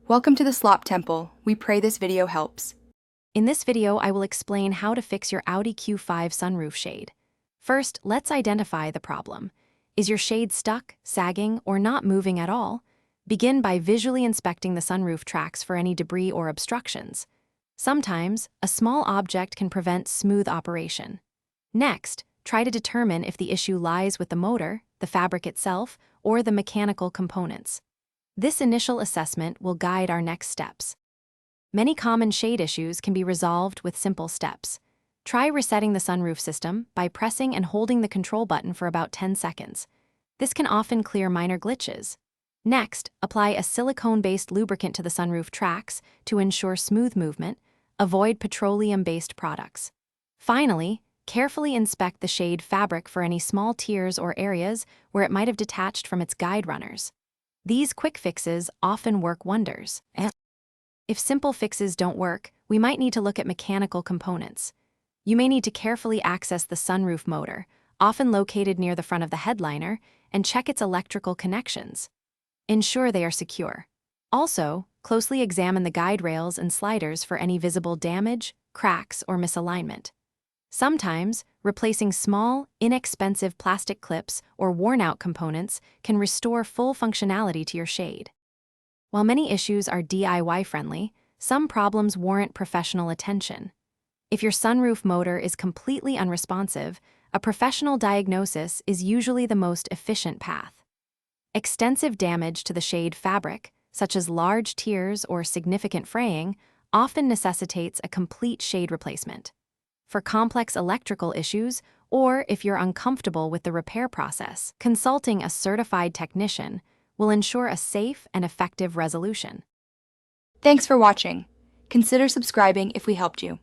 Welcome to the Slop Temple. We pray this video helps. In this video, I will explain how to fix your Audi Q5 sunroof shade. First, let's identify the problem. Is your shade stuck, sagging, or not moving at all? Begin by visually inspecting the sunroof tracks for any debris or obstructions. Sometimes, a small object can prevent smooth operation. Next, try to determine if the issue lies with the motor, the fabric itself, or the mechanical components. This initial assessment will guide our next steps. Many common shade issues can be resolved with simple steps. Try resetting the sunroof system by pressing and holding the control button for about 10 seconds. This can often clear minor glitches. Next, apply a silicone-based lubricant to the sunroof tracks to ensure smooth movement. Avoid petroleum-based products. Finally, carefully inspect the shade fabric for any small tears or areas where it might have detached from its guide runners. These quick fixes often work wonders. If simple fixes don't work, we might need to look at mechanical components. You may need to carefully access the sunroof motor, often located near the front of the headliner, and check its electrical connections. Ensure they are secure. Also, closely examine the guide rails and sliders for any visible damage, cracks, or misalignment. Sometimes, replacing small, inexpensive plastic clips or worn-out components can restore full functionality to your shade. While many issues are DIY-friendly, some problems warrant professional attention. If your sunroof motor is completely unresponsive, a professional diagnosis is usually the most efficient path. Extensive damage to the shade fabric, such as large tears or significant fraying, often necessitates a complete shade replacement. For complex electrical issues, or if you're uncomfortable with the repair process, consulting a certified technician will ensure a safe and effective resolution. Thanks for watching. Consider subscribing if we helped you.